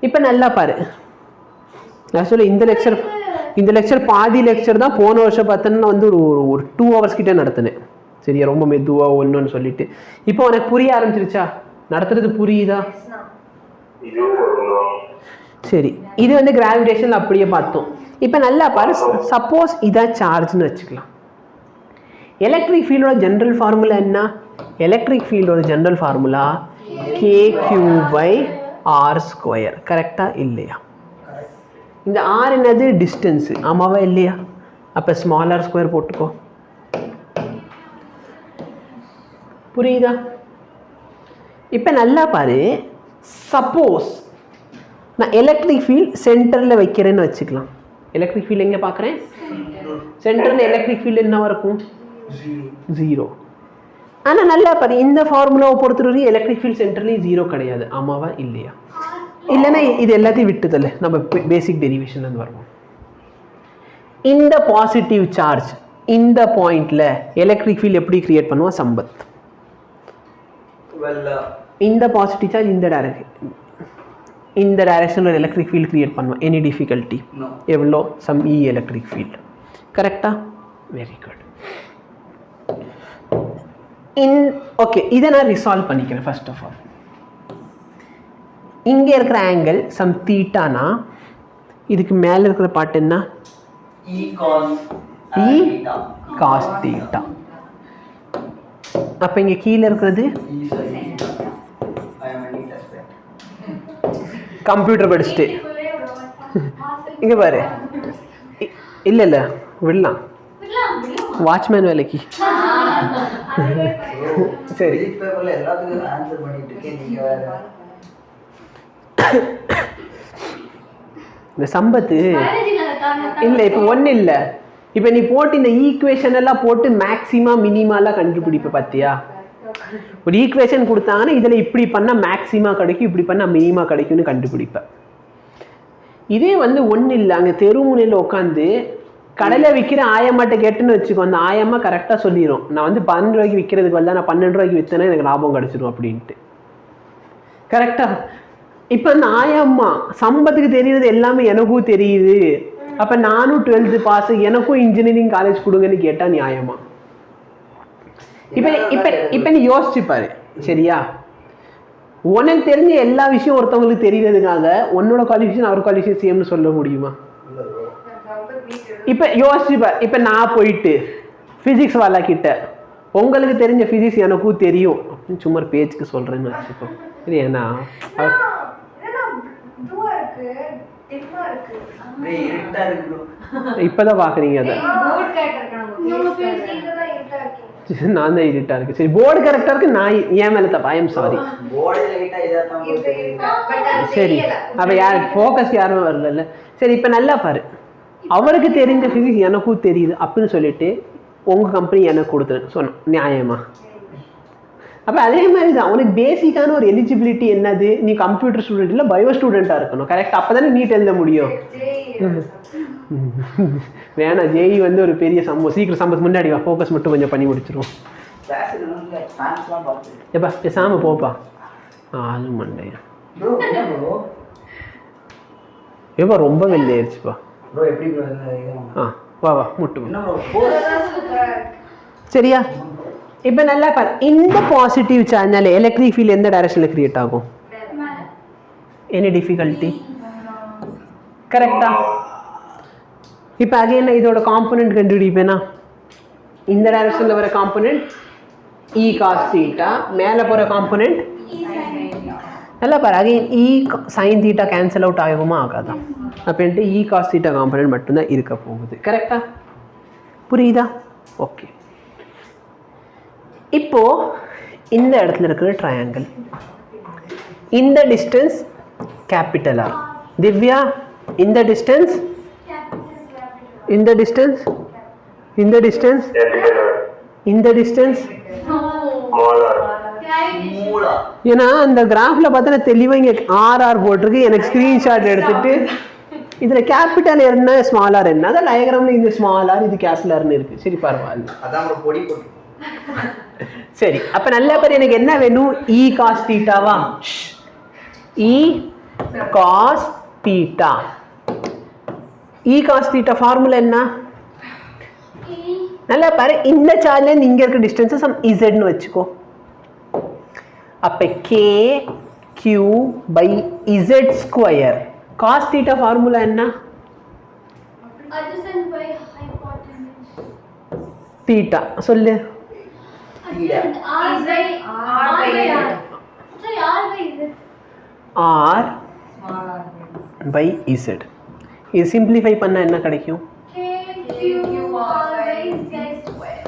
இப்போ நல்லா பாரு, ஆக்சுவலி இந்த லெக்சர் பாதி லெக்சர் தான் போன வருஷம் பார்த்தோன்னா வந்து ஒரு 2 hours கிட்டே நடத்தினேன். சரியா, ரொம்ப மெதுவாக ஒன்றுன்னு சொல்லிட்டு. இப்போ உனக்கு புரிய ஆரம்பிச்சிருச்சா? நடத்துறது புரியுதா? சரி, இது வந்து கிராவிடேஷன் அப்படியே பார்த்தோம். இப்போ நல்லா பாரு, சப்போஸ் இதான் சார்ஜ்னு வச்சுக்கலாம். எலக்ட்ரிக் ஃபீல்டோட ஜென்ரல் ஃபார்முலா என்ன? எலக்ட்ரிக் ஃபீல்டோட ஜென்ரல் ஃபார்முலா kq/r². கரெக்டா இல்லையா? இந்த ஆர் என்னது? டிஸ்டன்ஸு. ஆமாவா இல்லையா? அப்போ ஸ்மால் r² போட்டுக்கோ. புரியுதா? இப்போ நல்லா பாரு, சப்போஸ் நான் எலக்ட்ரிக் ஃபீல்ட் சென்டரில் வைக்கிறேன்னு வச்சுக்கலாம். எலக்ட்ரிக் ஃபீல்டு எங்கே பார்க்குறேன்? சென்டரில். எலக்ட்ரிக் ஃபீல்டு என்ன இருக்கும்? 0. ஆனால் நல்லா பாரு, இந்த ஃபார்முலாவை பொறுத்தவரைக்கும் எலக்ட்ரிக் ஃபீல்ட் சென்டர்லேயும் 0 கிடையாது. ஆமாவா இல்லையா? இல்லைன்னா இது எல்லாத்தையும் விட்டுதல்ல, நம்ம பேசிக் டெரிவேஷன்லேருந்து வருவோம். இந்த பாசிட்டிவ் சார்ஜ் இந்த பாயிண்டில் எலக்ட்ரிக் ஃபீல்டு எப்படி கிரியேட் பண்ணுவோம்? சம்பத். இந்த பாசிட்டிவ் சார்ஜ் இந்த டைரக்ஷனில் எலக்ட்ரிக் ஃபீல்டு கிரியேட் பண்ணுவோம். Any difficulty? எவ்வளோ? Sum E electric field. கரெக்டா? Very good. ஓகே, இதை நான் ரிசால்வ் பண்ணிக்கிறேன். ஃபர்ஸ்ட் ஆஃப் ஆல் இங்கே இருக்கிற ஆங்கிள் சம் தீட்டானா, இதுக்கு மேலே இருக்கிற பார்ட் என்ன? இ காஸ் தீட்டா. அப்போ இங்கே கீழே இருக்கிறது கம்ப்யூட்டர் படிச்சுட்டு இங்கே பாரு. இல்லை விடலாம், வாட்ச்மேன் வேலைக்கு. சரி, இந்த சம்பத்து இல்லை, இப்போ ஒன்றும் இல்லை. இப்போ நீ போட்டு இந்த ஈக்குவேஷன் எல்லாம் போட்டு மேக்ஸிமா மினிமாலாம் கண்டுபிடிப்ப. பார்த்தியா, ஒரு ஈக்குவேஷன் கொடுத்தாங்கன்னா இதில் இப்படி பண்ணால் மேக்ஸிமா கிடைக்கும், இப்படி பண்ணால் மினிமா கிடைக்கும்னு கண்டுபிடிப்பேன். இதே வந்து ஒன்றும் இல்லை, அங்கே தெருமுனையில் உட்காந்து கடையில் விற்கிற ஆயம்மாட்ட கேட்டுன்னு வச்சுக்கோ. அந்த ஆயம்மா கரெக்டாக சொல்லிடும், நான் வந்து 12 ரூபாய்க்கு விற்கிறதுக்கு வரல, நான் 12 ரூபாய்க்கு விற்றேன்னா எனக்கு லாபம் கிடச்சிடும் அப்படின்ட்டு. கரெக்டாக? இப்போ அந்த ஆயம்மா சம்பத்துக்கு தெரியுறது எல்லாமே எனக்கும் தெரியுது, அப்போ நானும் 12th பாஸ், எனக்கும் இன்ஜினியரிங் காலேஜ் கொடுங்கன்னு கேட்டால் நியாயமா? இப்போ நீ யோசிச்சுப்பாரு. சரியா, உனக்கு தெரிஞ்ச எல்லா விஷயம் ஒருத்தவங்களுக்கு தெரியறதுக்காக உன்னோட குவாலிஃபிகேஷன் அவர் குவாலிஃபிகேஷன் சேம்னு சொல்ல முடியுமா? இப்போ யோசிச்சுப்பார். இப்போ நான் போயிட்டு ஃபிசிக்ஸ் வாலா கிட்ட உங்களுக்கு தெரிஞ்ச ஃபிசிக்ஸ் எனக்கும் தெரியும் அப்படின்னு சும்மா பேச்சுக்கு சொல்கிறேன்னு வச்சுக்கோ. இது ஏன்னா இப்போதான் பார்க்குறீங்க அதை. நான் தான் இருட்டா இருக்கு. சரி, போர்டு கரெக்டாக இருக்கு, நான் ஏன் மேலே தப்பா? I am sorry. சரி, அப்போ யார் ஃபோக்கஸ் யாரும் வரல. சரி, இப்போ நல்லா பாரு, அவருக்கு தெரிஞ்ச ஃபிசிக்ஸ் எனக்கும் தெரியுது அப்படின்னு சொல்லிட்டு உங்கள் கம்பெனி எனக்கு கொடுத்துரு சொன்னோம், நியாயமா? அப்போ அதே மாதிரி தான் உனக்கு பேசிக்கான ஒரு எலிஜிபிலிட்டி என்னது? நீ கம்ப்யூட்டர் ஸ்டூடெண்ட் இல்லை பயோ ஸ்டூடெண்ட்டாக இருக்கணும். கரெக்ட்? அப்போ தானே நீட் எழுத முடியும். வேணாம், ஜேஇ வந்து ஒரு பெரிய சம்பவம். சீக்கிரம் சம்பவம் முன்னாடி வா, ஃபோக்கஸ் மட்டும் கொஞ்சம் பண்ணி முடிச்சிருவோம். எப்பா பேசாமல் போப்பா. அது மண்டையா ஏப்பா, ரொம்ப வெள்ளையாயிருச்சுப்பா. வா வா முட்டு. சரியா, இப்போ நல்லா பாரு, இந்த பாசிட்டிவ் சார்ஜ்னால எலக்ட்ரிக் ஃபீல்ட் எந்த டைரக்ஷனில் கிரியேட் ஆகும்? Any difficulty? கரெக்டா? இப்போ அகைன் இதோட காம்பனண்ட் கண்டுபிடிப்பேனா? இந்த டைரக்ஷனில் வர காம்பனண்ட் இ காஸ் தீட்டா, மேலே போகிற காம்பனண்ட் நல்லா பாரு. அகைன் இ சைன் தீட்டா கேன்சல் அவுட் ஆகுமா? ஆகாதான். அப்படின்ட்டு இ காஸ் தீட்டா காம்பனண்ட் மட்டும்தான் இருக்க போகுது. கரெக்டா? புரியுதா? ஓகே. இப்போ இந்த இடத்துல இருக்கிற ட்ரையாங்கிள், இந்த டிஸ்டன்ஸ் கேபிட்டல் ஆர். திவ்யா, இந்த டிஸ்டன்ஸ், இந்த டிஸ்டன்ஸ், இந்த டிஸ்டன்ஸ், இந்த டிஸ்டன்ஸ். ஏன்னா அந்த கிராஃப்ல பார்த்தா தெளிவாக இங்கே ஆர்ஆர் போட்டிருக்கு. எனக்கு ஸ்க்ரீன்ஷாட் எடுத்துட்டு இதில் கேபிட்டல் என்ன ஸ்மால் ஆர் என்ன, அதான் டயக்ராமில் இந்த ஸ்மால் ஆர் இது கேபிட்டல் ஆர்னு இருக்குது. சரி, பரவாயில்ல. சரி, அப்போ நல்ல பேர் எனக்கு என்ன வேணும்? இ காஸ் தீட்டாவா? இ cos theta. E cos theta formula என்ன? நல்லா பாரு, இந்த சார்ட்ல இங்க இருக்க டிஸ்டன்ஸ் சம் z ன்னு வெச்சுக்கோ. அப்ப k q by z square. cos theta formula என்ன? adjacent by hypotenuse. theta சொல்லு. r by r. Sorry, r by z. r by z. இது சிம்பிளிஃபை பண்ணா என்ன கிடைக்கும்? k q r by z square.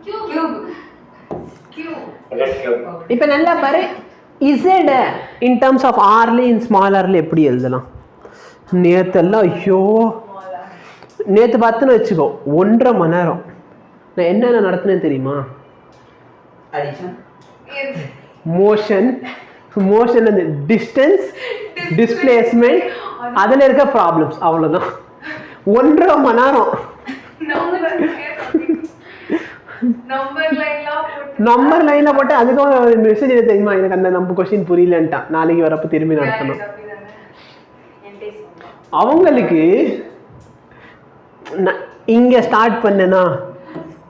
cube. இப்போ நல்லா பாரு, z in terms of r ல in small r ல எப்படி எழுதலாம்? நேத்தெல்லாம் ஐயோ நேத்து பார்த்துன்னு வச்சுக்கோ 1.5 மணி நேரம் நான் என்னென்ன நடத்துனேன்னு தெரியுமா? மோஷன் அந்த டிஸ்டன்ஸ் டிஸ்பிளேஸ்மெண்ட் அதில் இருக்க ப்ராப்ளம்ஸ் அவ்வளோதான். 1.5 மணி நேரம் நம்பர் லைன்ல போட்டு அதுக்கும் மெசேஜ் எது தெரியுமா? எனக்கு அந்த நம்ம கொஸ்டின் புரியலன்ட்டான், நாளைக்கு வரப்போ திரும்பி நடத்தணும். அவங்களுக்கு இங்க ஸ்டார்ட் பண்ணனா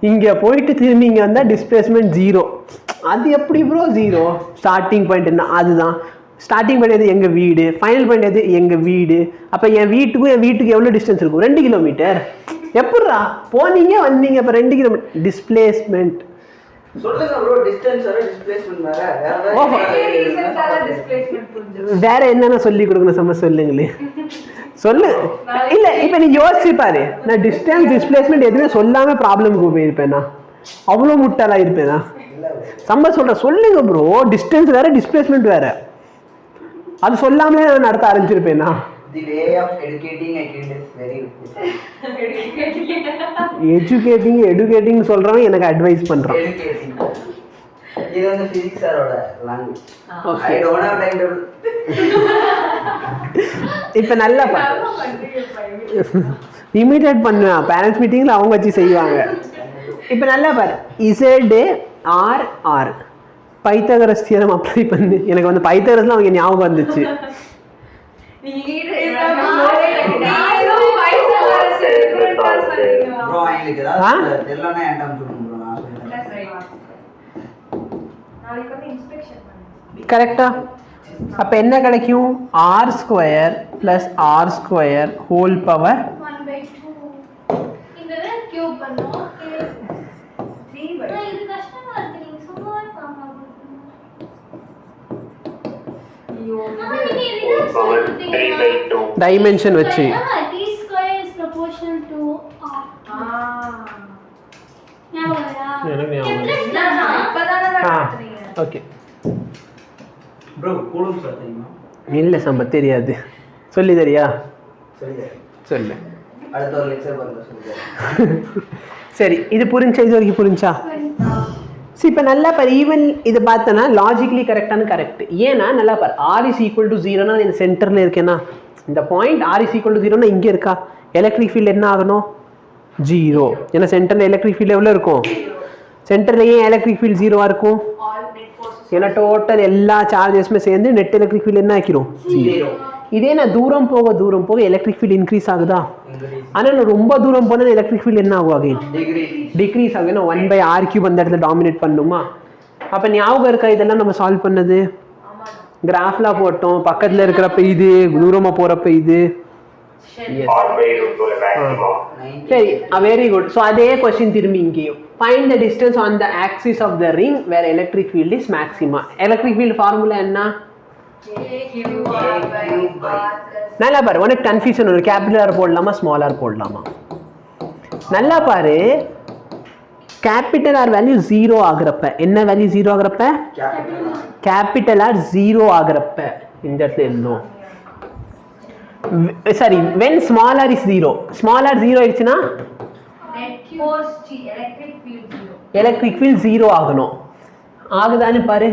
இங்க போயிட்டு திரும்பி இங்க வந்தா டிஸ்பிளேஸ்மெண்ட் 0. அது எப்படி ப்ரோ 0? ஸ்டார்டிங் பாயிண்ட் என்ன? அதுதான் ஸ்டார்டிங் பாயிண்ட் எது? எங்க வீடு. ஃபைனல் பாயிண்ட் எது? எங்க வீடு. அப்ப என் வீட்டுக்கு எவ்வளவு டிஸ்டன்ஸ் இருக்கும்? 2 கிலோமீட்டர். எப்படிடா போனீங்க வந்தீங்க? அப்ப 2 கிலோமீட்டர் டிஸ்பிளேஸ்மெண்ட். சொல்லுங்க ப்ரோ, டிஸ்டன்ஸ் வேற டிஸ்பிளேஸ்மென்ட் வேற என்னென்ன சொல்லி கொடுக்கணும் சம சொல்லுங்களே. சொல்லு. இல்ல இப்ப நீ யோசிச்சு பாரு, நான் டிஸ்டன்ஸ் டிஸ்பிளேஸ்மெண்ட் எதுவுமே சொல்லாம ப்ராப்ளமுக்கு போயிருப்பேனா? அவ்வளவு முட்டாளா இருப்பேனா? சம்ப சொல்லுங்க ப்ரோ, டிஸ்டன்ஸ் வேற டிஸ்பிளேஸ்மெண்ட் வேற, அது சொல்லாமலே நான் நடத்த ஆரம்பிச்சிருப்பேனா? The way of educating a kid is very good. educating சொல்றவன் எனக்கு அட்வைஸ் பண்றான். Educating. இது வந்து physics சாரோட language. I don't have time to. இப்ப நல்லா பாரு, இமிடியேட் பண்ணுவேன், பேரண்ட்ஸ் மீட்டிங்ல அவங்க வச்சு செய்வாங்க. இப்ப நல்லா பாரு, z r r Pythagoras theorem apply பண்ணு. எனக்கு வந்து பைத்தகரஸ்ல அவங்க ஞாபகம் வந்துச்சு. கரெக்டா? அப்ப என்ன கிடைக்கும்? r square plus r square whole power 1/2. இந்த கியூப் பண்ணோம். 3/2. இது கஷ்டமா இருக்கு, நீங்க சும்மா பாருங்க. டைமென்ஷன் வச்சு t square is proportional to r. Okay bro coulomb சொல்றீங்க? இல்ல சம்ப தெரியாது, சொல்லி தெரியா? சொல்லு. அடுத்த ஒரு லெக்சர் பண்ணல சொல்லுங்க. சரி, இது புரிஞ்சா? இது வரைக்கும் புரிஞ்சா? இப்போ நல்லா பாரு, ஈவன் இது பார்த்தனா லாஜிக்கலி கரெக்டானு கரெக்ட். ஏன்னா நல்லா பாரு, ஆர் இஸ் ஈக்குவல் டு 0னா இந்த சென்டரில் இருக்கேன்னா இந்த point R is equal to 0னா இங்கே இருக்கா? எலக்ட்ரிக் ஃபீல்டு என்ன ஆகணும்? 0. ஏன்னா சென்டரில் எலக்ட்ரிக் ஃபீல்டு எவ்வளோ இருக்கும்? சென்டரில் ஏன் எலக்ட்ரிக் ஃபீல்டு 0வா இருக்கும்? ஏன்னா டோட்டல் எல்லா சார்ஜஸ்மே சேர்ந்து நெட் எலக்ட்ரிக் ஃபீல்டு என்ன ஆக்கிரும்? 0. இதே நான் தூரம் போக எலக்ட்ரிக் ஃபீல்டு இன்க்ரீஸ் ஆகுதா? ஆனால் நான் ரொம்ப தூரம் போனால் எலக்ட்ரிக் ஃபீல்டு என்ன ஆகும்? அகைன் டிக்ரீஸ் ஆகும். 1/r³ அந்த இடத்துல டாமினேட் பண்ணுமா? அப்போ ஞாபகம் இருக்கா இதெல்லாம் நம்ம சால்வ் பண்ணது? கிராஃப்ல போட்டோம், பக்கத்தில் இருக்கிறப்ப இது, தூரமாக போகிறப்ப இது. சரி, வெரி குட். ஸோ அதே கொஸ்டின் திரும்பி இங்கேயும் find the distance on the axis of the ring where electric field is maxima. Electric field formula என்ன? நல்லா பாரு, உனக்கு கன்ஃபியூஷன் ஒரு கேபிட்டல் ஆர் போடலாமா ஸ்மால் ஆர் போடலாமா? நல்லா பாரு, கேபிட்டல் ஆர் வேல்யூ 0 ஆகுறப்ப என்ன வேல்யூ 0 ஆகுறப்ப? கேபிட்டல் ஆர் 0 ஆகுறப்ப இந்த இடத்துல எழுதும். Sorry, when small r is 0. small r 0 ஆயிடுச்சுன்னா எலக்ட்ரிக் ஃபீல்ட் 0 ஆகணும். ஆகுதான்னு பாரு.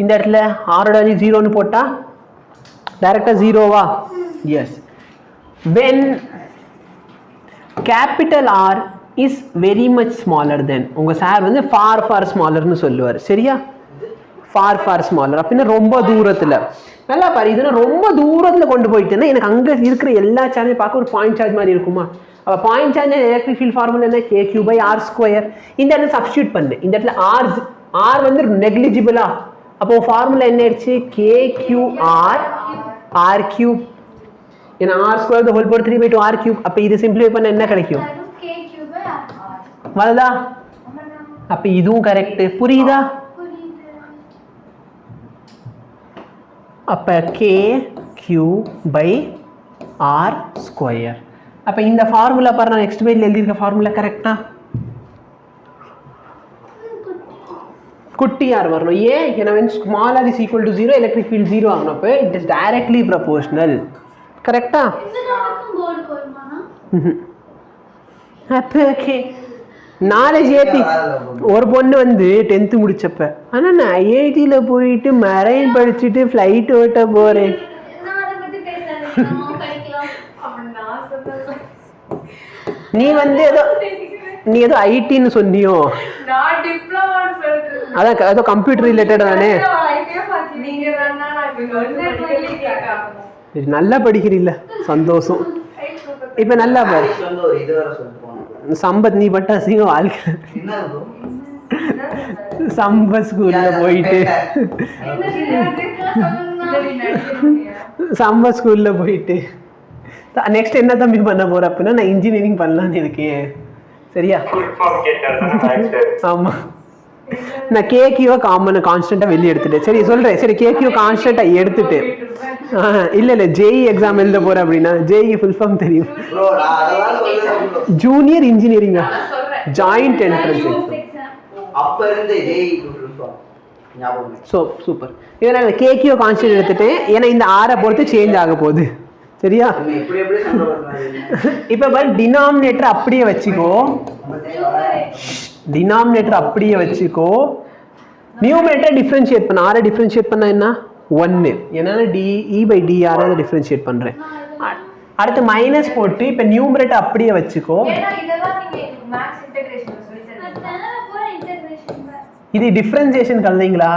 இந்த இடத்துல r ஓட வேல்யூ 0ன்னு போட்டா டைரக்டா 0வா? Yes. when capital R is very much smaller than, உங்க சார் வந்து far smaller னு சொல்லுவார். சரியா? Far smaller. அப்படின்னா ரொம்ப தூரத்தில். நல்லா பாரு, இதுனா ரொம்ப தூரத்தில் கொண்டு போயிட்டேன்னா எனக்கு அங்கே இருக்கிற எல்லா சார்ஜையும் பார்க்க ஒரு பாயிண்ட் சார்ஜ் மாதிரி இருக்குமா? அப்போ point charge electric field formula என்ன? KQ/R². இந்த இடத்துல சப்ஸ்டியூட் பண்ணு. இந்த இடத்துல R வந்து நெக்லிஜிபிளா, அப்போ ஃபார்முலா என்ன ஆயிடுச்சு? KQ/R3. ஏன்னா R² ஹோல் பவர் 3/2 R3. அப்போ இது சிம்பிளிஃபை பண்ண என்ன கிடைக்கும்? வருதா? அப்போ இதுவும் கரெக்ட். புரியுதா? அப்போ KQ/R². அப்போ இந்த ஃபார்முலா பாரு, நான் நெக்ஸ்ட் பேஜில் எழுதியிருக்க ஃபார்முலா கரெக்டா? குட்டி ஆர் வரணும். ஏன்? ஏன்னா small R is equal to 0, electric field 0 ஆகணும். அப்போ இட் இஸ் டைரக்ட்லி ப்ரொபோர்ஷனல். கரெக்டா? அப்போ ஓகே. நாலேஜ் ஏற்றி ஒரு பொண்ணு வந்து 10th முடிச்சப்ப, ஆனால் நான் IIT-ல போயிட்டு மெரைன் படிச்சுட்டு ஃப்ளைட் ஓட்ட போகிறேன். நீ வந்து ஏதோ ஐடின்னு சொன்னியோ? அதான் ஏதோ கம்ப்யூட்டர் ரிலேட்டட் தானே? நல்லா படிக்கிறீல்ல, சந்தோஷம். இப்ப நல்லா பாரு, சம்பத் நீ பட்ட அசிங்கம் வாழ்க்கை. சம்பத் ஸ்கூல்ல போயிட்டு நெக்ஸ்ட் என்ன தம்பி பண்ண போற அப்படின்னா, நான் இன்ஜினியரிங் பண்ணலான்னு இருக்கேன். சரியா? ஆமா, நான் கேக்கியோ கான்ஸ்டன்டா வெளியே எடுத்துட்டேன். சரி சொல்றேன். சரி, கேக்கியோ கான்ஸ்டன்டா எடுத்துட்டு இல்ல JEE எக்ஸாம் எழுத போறேன் அப்படின்னா, JEE ஃபுல் ஃபார்ம் தெரியும்? Junior engineering joint entrance exam. அப்ப இருந்தே JEE ஃபுல் ஃபார்ம் ஞாபகம். So super. இதனால கேக்கியோ கான்ஸ்டன்ட் எடுத்துட்டேன். ஏன்னா இந்த R பொறுத்து சேஞ்ச் ஆக போகுது. சரியா? இப்ப பாரு, டினாமினேட்டர் அப்படியே வச்சுக்கோ. நியூமரேட்டர் டிஃபரன்ஷியேட் பண்ண. R டிஃபரன்ஷியேட் பண்ணா என்ன? 1. ஏன்னா DE/dR டிஃபரன்ஷியேட் பண்றேன். அடுத்து மைனஸ் போட்டு இப்ப நியூமரேட்டர் அப்படியே வச்சுக்கோ. இது டிஃபரன்ஷியேஷன் கலந்தீங்களா?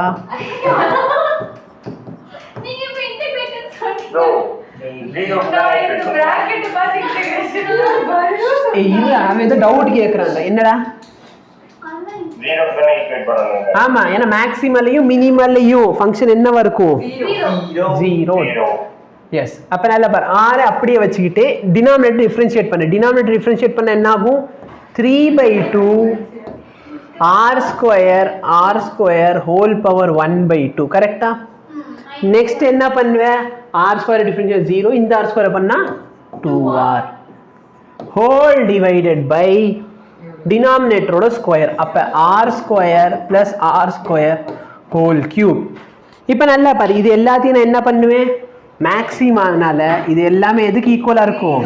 அவன் ஏதோ டவுட் கேக்குறான்டா. என்னடா? ஆமா, ஏன்னா மேக்ஸிமலையும் மினிமலையும் ஃபங்க்ஷன் என்னவா இருக்கும்? 0. எஸ். அப்ப நல்லா பாரு, R அப்படியே வச்சுக்கிட்டு டினாமினேட்டர் டிஃபரன்ஷியேட் பண்ணு. டினாமினேட்டர் டிஃபரன்ஷியேட் பண்ண என்ன ஆகும்? 3/2 R² ஹோல் பவர் 1/2. கரெக்டா? நெக்ஸ்ட் என்ன பண்ணுவேன்? R² டிஃபரன்ஷியேட் 0, இந்த R² பண்ணா 2R ஹோல் டிவைடட் பை டினாமினேட்டரோட ஸ்கொயர். அப்ப R² + R² ஹோல் கியூப். இப்ப நல்லா பாரு, இது எல்லாத்தையும் நான் என்ன பண்ணுவேன்? மேக்ஸிமம்னால இது எல்லாமே எதுக்கு ஈக்குவலா இருக்கும்?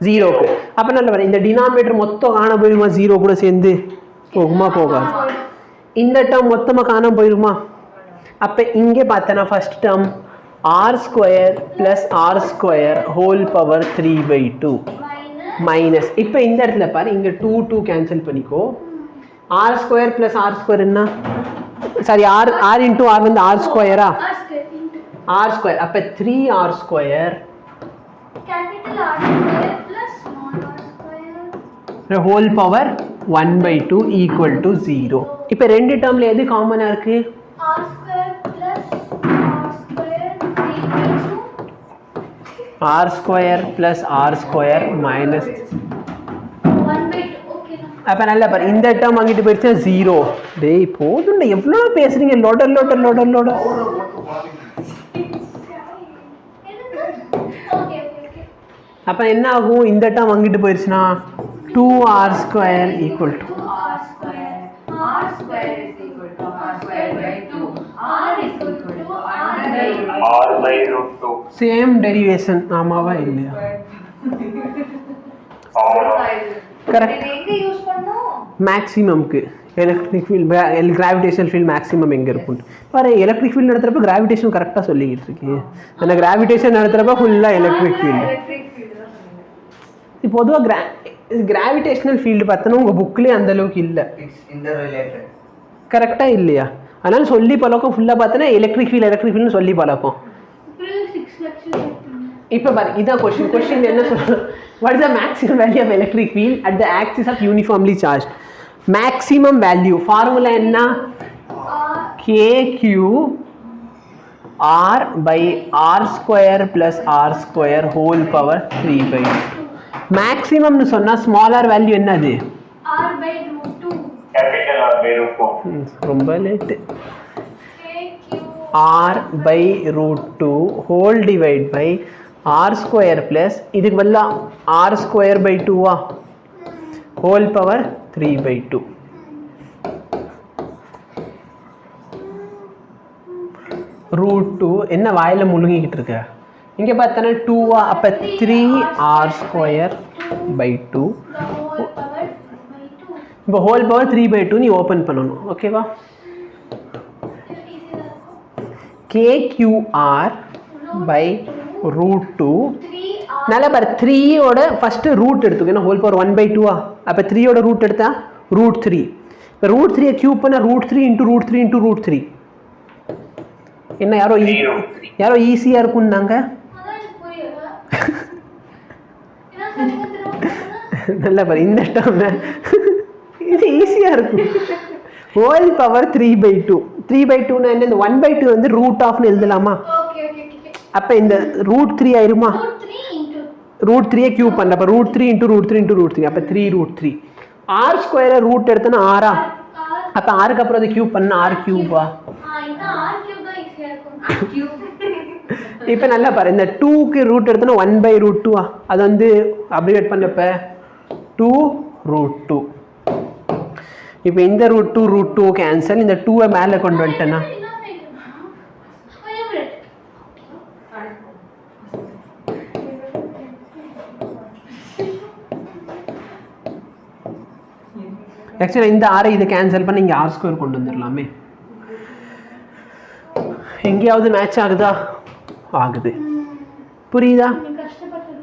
0க்கு. அப்ப நல்லா பாரு, இந்த டினாமினேட்டர் மொத்தம் காண போயிருமா? 0 கூட சேர்ந்து போகுமா? போகாது. இந்த டேர்ம் மொத்தமா காணாம போயிருமா? அப்ப இங்கே பார்த்தனா first term R² + R² whole power 3/2 minus. இப்போ இந்த இடத்துல பாரு, இங்க 2 கேன்சல் பண்ணிக்கோ. R² + R² என்ன? சாரி, R × R வந்து R²ஆ? R². அப்ப 3R² capital R² plus small r². Whole power 1/2 = 0. இப்போ ரெண்டு டேர்ம்ல எது காமனா இருக்கு? R² plus R² 3/2. R² plus R² minus 1/2. Okay. அப்ப நல்லா பாரு, இந்த டேர்ம் அங்கிட்டு போயிடுச்சு 0. டேய் போதும்டா, எவ்வளவு பேசுறீங்க? லோட அப்ப என்ன ஆகும்? இந்த டேர்ம் அங்கிட்டு போயிடுச்சுனா 2R² = R² R²/2 same derivation. ஆமாவா இல்லையா? கரெக்ட். எங்க யூஸ் பண்ணோம்? மேக்ஸிமம்க்கு electric field, gravitational field maximum எங்கே இருக்கும் பாரு. எலக்ட்ரிக் ஃபீல்ட் நடத்துகிறப்ப கிராவிடேஷன் கரெக்டாக சொல்லிக்கிட்டு இருக்கு. அந்த கிராவிடேஷன் நடத்துகிறப்ப ஃபுல்லாக எலக்ட்ரிக் ஃபீல்டு. பொதுவாக கிராவிடேஷனல் ஃபீல்டு பார்த்தோன்னா உங்கள் புக்லேயே அந்த அளவுக்கு இல்லை. கரெக்டாக இல்லையா? அதனால சொல்லி பழக்கம் ஃபுல்லாக பார்த்தோன்னா எலக்ட்ரிக் ஃபீல்னு சொல்லி பழக்கம். இப்போ பாரு இதான் கொஸ்டின் என்ன சொல்கிறோம், what is the maximum value of electric field at the axis of uniformly charge. Maximum value formula என்ன, KQ R by R square plus R square whole power 3/2. மேக்ஸிமம்னு சொன்னால் ஸ்மாலர் வேல்யூ என்னது, R by root 2. capital R by root 2. ரொம்ப late. KQ R by root 2 whole divide by R square plus இதுக்கு பதிலாக R square by 2 whole power 3/2. Root 2 என்ன வாயில் முழுங்கிக்கிட்டு இருக்க, இங்கே பார்த்தோன்னா 2 அப்போ 3R² by 2. the whole power by 2. இப்போ ஹோல் பவர் 3/2 நீ ஓப்பன் பண்ணணும். ஓகேவா, KQR by root 2. 3R நல்லா பாரு 3யோட ஃபஸ்ட்டு ரூட் எடுத்துக்கோ, ஏன்னா ஹோல் பவர் 1/2 அப்போ 3யோட ரூட் எடுத்தா ரூட் 3. இப்போ ரூட் 3 கியூப் பண்ண root 3 into root 3 into root 3 என்ன யாரோ ஈஸியாக இருக்கும்னாங்க. அதான் எனக்கு புரியல. என்ன சொல்லுங்க திரும்ப. நல்லா பாரு இந்த டேர்ம் இது ஈஸியாக இருக்கும். Whole power 3/2. 3/2னா என்ன, இந்த 1/2 வந்து ரூட் ஆஃப்னு எழுதலாமா, ஓகே ஓகே ஓகே. அப்போ இந்த ரூட் 3 ஆயிருமா, root 3 into ரூட் 3 கியூப் பண்ண அப்போ root 3 into root 3 into root 3 அப்போ 3√3. ஆர் ஸ்கொயரை ரூட் எடுத்தோன்னா ஆறா, R. அப்போ ஆருக்கு அப்புறம் அதை கியூப் பண்ண R கியூபா. இந்த R cube தான் ஈஸியா இருக்கும். R cube. இப்போ நல்லா பாரு இந்த 2க்கு ரூட் எடுத்தோன்னா 1/√2 அது வந்து அப்ரிவேட் பண்ணப்ப 2√2. இப்போ இந்த ரூட் 2 கேன்சல், இந்த 2வை மேலே கொண்டு வந்துட்டேன்னா ஆக்சுவலாக இந்த ஆரை இதை கேன்சல் பண்ணி இங்கே R² கொண்டு வந்துடலாமே. எங்கேயாவது மேட்ச் ஆகுதா, ஆகுது, புரியுதா. கஷ்டப்பட்டு